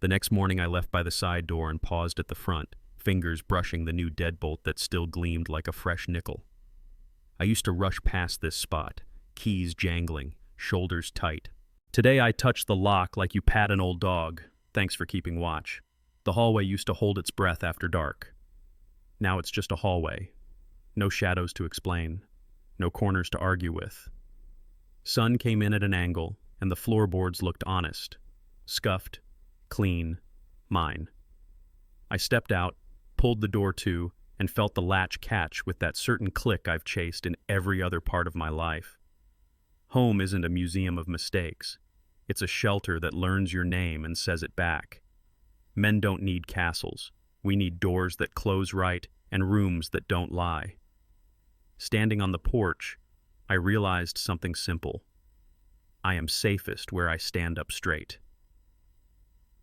The next morning I left by the side door and paused at the front, fingers brushing the new deadbolt that still gleamed like a fresh nickel. I used to rush past this spot, keys jangling, shoulders tight. Today I touched the lock like you pat an old dog. Thanks for keeping watch. The hallway used to hold its breath after dark. Now it's just a hallway. No shadows to explain. No corners to argue with. Sun came in at an angle, and the floorboards looked honest. Scuffed, clean, mine. I stepped out, pulled the door to, and felt the latch catch with that certain click I've chased in every other part of my life. Home isn't a museum of mistakes. It's a shelter that learns your name and says it back. Men don't need castles. We need doors that close right and rooms that don't lie. Standing on the porch, I realized something simple. I am safest where I stand up straight.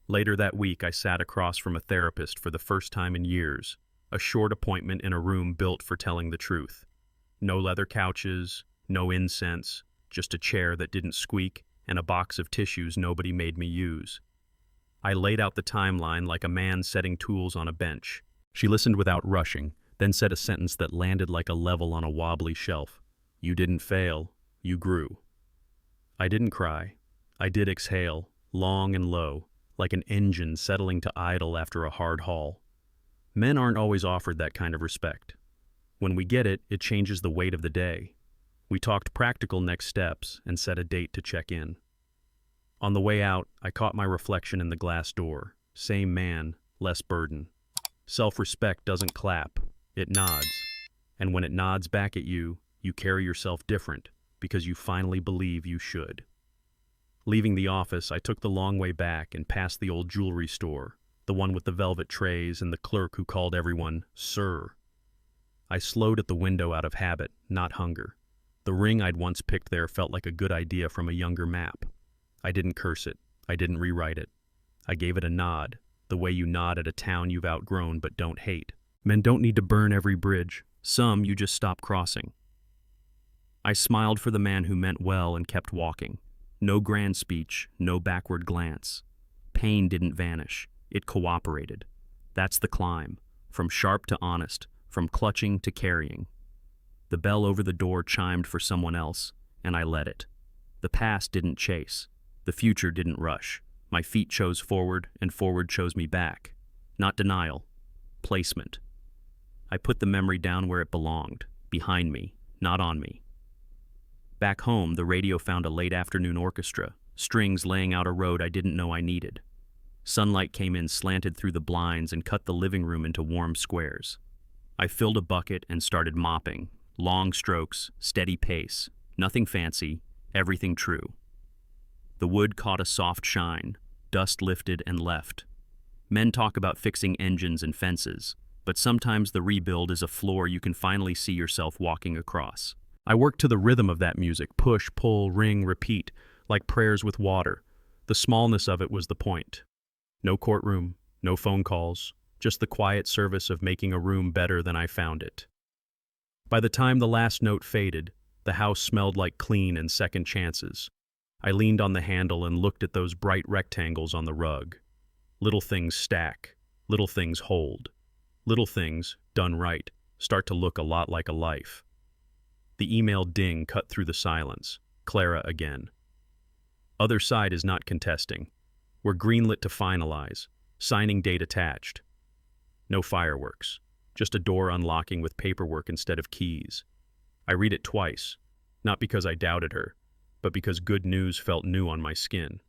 Later that week, I sat across from a therapist for the first time in years, a short appointment in a room built for telling the truth. No leather couches, no incense, just a chair that didn't squeak and a box of tissues nobody made me use. I laid out the timeline like a man setting tools on a bench. She listened without rushing, then said a sentence that landed like a level on a wobbly shelf. You didn't fail, you grew. I didn't cry. I did exhale, long and low, like an engine settling to idle after a hard haul. Men aren't always offered that kind of respect. When we get it, it changes the weight of the day. We talked practical next steps and set a date to check in. On the way out, I caught my reflection in the glass door. Same man, less burden. Self-respect doesn't clap, it nods. And when it nods back at you, you carry yourself different because you finally believe you should. Leaving the office, I took the long way back and passed the old jewelry store, the one with the velvet trays and the clerk who called everyone "Sir." I slowed at the window out of habit, not hunger. The ring I'd once picked there felt like a good idea from a younger map. I didn't curse it. I didn't rewrite it. I gave it a nod, the way you nod at a town you've outgrown but don't hate. Men don't need to burn every bridge. Some you just stop crossing. I smiled for the man who meant well and kept walking. No grand speech, no backward glance. Pain didn't vanish. It cooperated. That's the climb. From sharp to honest, from clutching to carrying. The bell over the door chimed for someone else, and I let it. The past didn't chase. The future didn't rush. My feet chose forward, and forward chose me back. Not denial. Placement. I put the memory down where it belonged, behind me, not on me. Back home, the radio found a late afternoon orchestra, strings laying out a road I didn't know I needed. Sunlight came in slanted through the blinds and cut the living room into warm squares. I filled a bucket and started mopping. Long strokes, steady pace, nothing fancy, everything true. The wood caught a soft shine, dust lifted and left. Men talk about fixing engines and fences, but sometimes the rebuild is a floor you can finally see yourself walking across. I worked to the rhythm of that music, push, pull, ring, repeat, like prayers with water. The smallness of it was the point. No courtroom, no phone calls, just the quiet service of making a room better than I found it. By the time the last note faded, the house smelled like clean and second chances. I leaned on the handle and looked at those bright rectangles on the rug. Little things stack, little things hold. Little things, done right, start to look a lot like a life. The email ding cut through the silence. Clara again. Other side is not contesting. We're greenlit to finalize. Signing date attached. No fireworks. Just a door unlocking with paperwork instead of keys. I read it twice, not because I doubted her, but because good news felt new on my skin.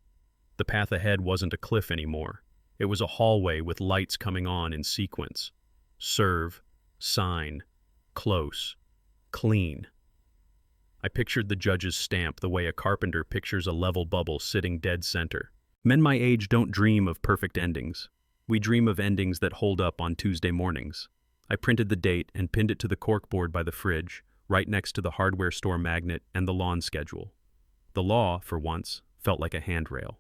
The path ahead wasn't a cliff anymore. It was a hallway with lights coming on in sequence. Serve, sign, close, clean. I pictured the judge's stamp the way a carpenter pictures a level bubble sitting dead center. Men my age don't dream of perfect endings. We dream of endings that hold up on Tuesday mornings. I printed the date and pinned it to the corkboard by the fridge, right next to the hardware store magnet and the lawn schedule. The law, for once, felt like a handrail.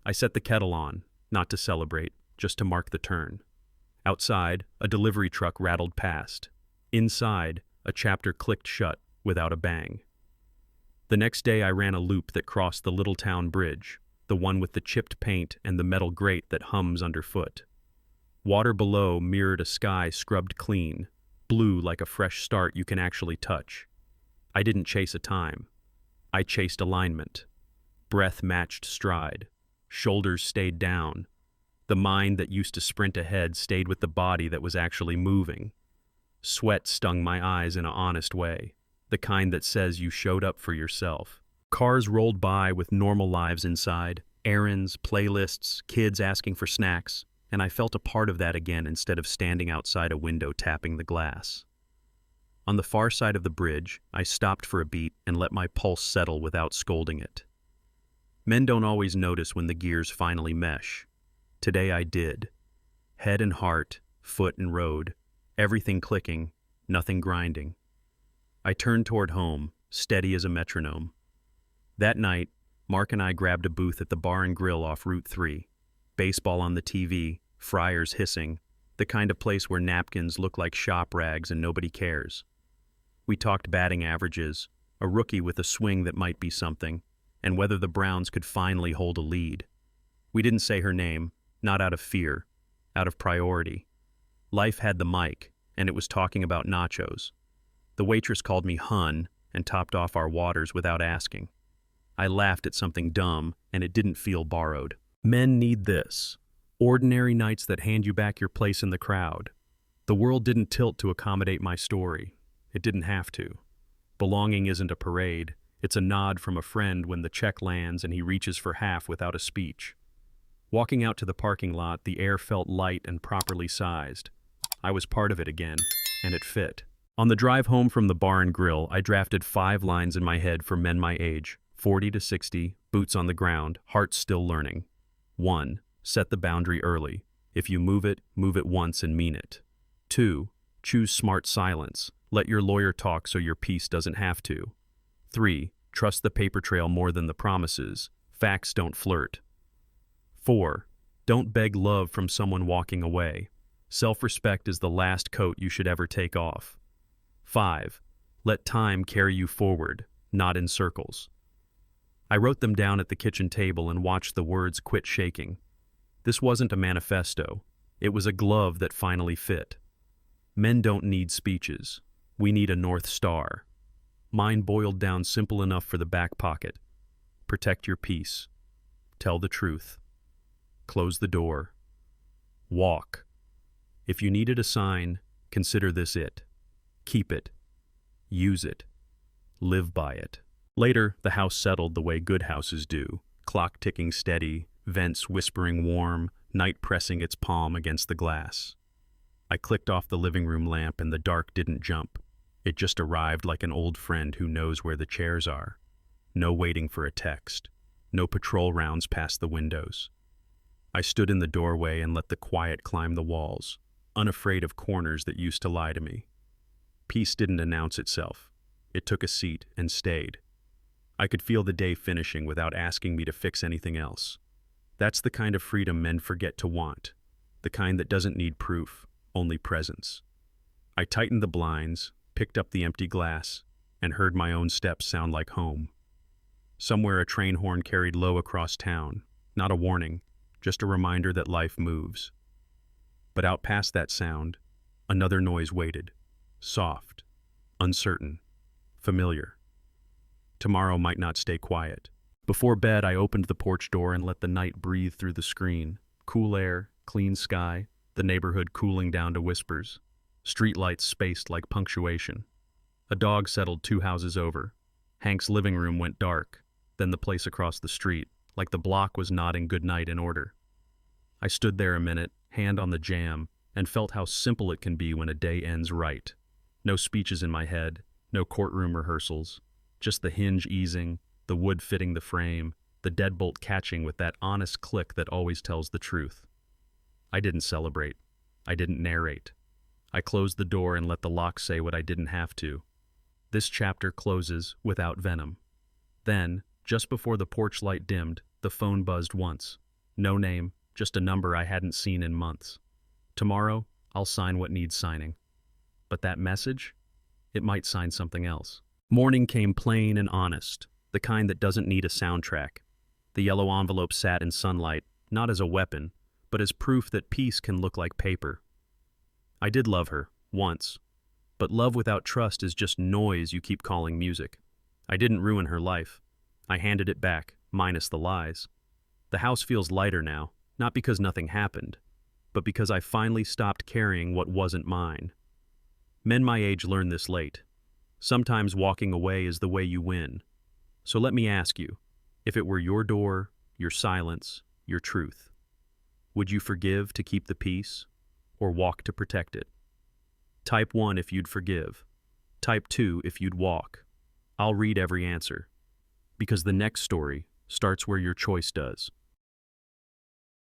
I set the kettle on, not to celebrate, just to mark the turn. Outside, a delivery truck rattled past. Inside, a chapter clicked shut without a bang. The next day I ran a loop that crossed the little town bridge, the one with the chipped paint and the metal grate that hums underfoot. Water below mirrored a sky scrubbed clean, blue like a fresh start you can actually touch. I didn't chase a time. I chased alignment. Breath matched stride. Shoulders stayed down. The mind that used to sprint ahead stayed with the body that was actually moving. Sweat stung my eyes in an honest way, the kind that says you showed up for yourself. Cars rolled by with normal lives inside, errands, playlists, kids asking for snacks, and I felt a part of that again instead of standing outside a window tapping the glass. On the far side of the bridge, I stopped for a beat and let my pulse settle without scolding it. Men don't always notice when the gears finally mesh. Today I did. Head and heart, foot and road, everything clicking, nothing grinding. I turned toward home, steady as a metronome. That night, Mark and I grabbed a booth at the Bar and Grill off Route 3. Baseball on the TV, fryers hissing, the kind of place where napkins look like shop rags and nobody cares. We talked batting averages, a rookie with a swing that might be something, and whether the Browns could finally hold a lead. We didn't say her name, not out of fear, out of priority. Life had the mic, and it was talking about nachos. The waitress called me Hun and topped off our waters without asking. I laughed at something dumb, and it didn't feel borrowed. Men need this. Ordinary nights that hand you back your place in the crowd. The world didn't tilt to accommodate my story. It didn't have to. Belonging isn't a parade. It's a nod from a friend when the check lands and he reaches for half without a speech. Walking out to the parking lot, the air felt light and properly sized. I was part of it again, and it fit. On the drive home from the bar and grill, I drafted 5 lines in my head for men my age, 40 to 60, boots on the ground, heart still learning. 1. Set the boundary early. If you move it once and mean it. 2. Choose smart silence. Let your lawyer talk so your peace doesn't have to. 3. Trust the paper trail more than the promises. Facts don't flirt. 4. Don't beg love from someone walking away. Self-respect is the last coat you should ever take off. 5. Let time carry you forward, not in circles. I wrote them down at the kitchen table and watched the words quit shaking. This wasn't a manifesto. It was a glove that finally fit. Men don't need speeches. We need a North Star. Mine boiled down simple enough for the back pocket. Protect your peace. Tell the truth. Close the door. Walk. If you needed a sign, consider this it. Keep it. Use it. Live by it. Later, the house settled the way good houses do. Clock ticking steady, vents whispering warm, night pressing its palm against the glass. I clicked off the living room lamp and the dark didn't jump. It just arrived like an old friend who knows where the chairs are. No waiting for a text. No patrol rounds past the windows. I stood in the doorway and let the quiet climb the walls, unafraid of corners that used to lie to me. Peace didn't announce itself. It took a seat and stayed. I could feel the day finishing without asking me to fix anything else. That's the kind of freedom men forget to want. The kind that doesn't need proof, only presence. I tightened the blinds, picked up the empty glass, and heard my own steps sound like home. Somewhere a train horn carried low across town, not a warning, just a reminder that life moves. But out past that sound, another noise waited, soft, uncertain, familiar. Tomorrow might not stay quiet. Before bed, I opened the porch door and let the night breathe through the screen. Cool air, clean sky, the neighborhood cooling down to whispers. Streetlights spaced like punctuation. A dog settled 2 houses over. Hank's living room went dark, then the place across the street, like the block was nodding goodnight in order. I stood there a minute, hand on the jamb, and felt how simple it can be when a day ends right. No speeches in my head, no courtroom rehearsals, just the hinge easing, the wood fitting the frame, the deadbolt catching with that honest click that always tells the truth. I didn't celebrate. I didn't narrate. I closed the door and let the lock say what I didn't have to. This chapter closes without venom. Then, just before the porch light dimmed, the phone buzzed once. No name, just a number I hadn't seen in months. Tomorrow, I'll sign what needs signing. But that message? It might sign something else. Morning came plain and honest, the kind that doesn't need a soundtrack. The yellow envelope sat in sunlight, not as a weapon, but as proof that peace can look like paper. I did love her, once. But love without trust is just noise you keep calling music. I didn't ruin her life. I handed it back, minus the lies. The house feels lighter now, not because nothing happened, but because I finally stopped carrying what wasn't mine. Men my age learn this late. Sometimes walking away is the way you win. So let me ask you, if it were your door, your silence, your truth, would you forgive to keep the peace, or walk to protect it? Type 1 if you'd forgive. Type 2 if you'd walk. I'll read every answer. Because the next story starts where your choice does.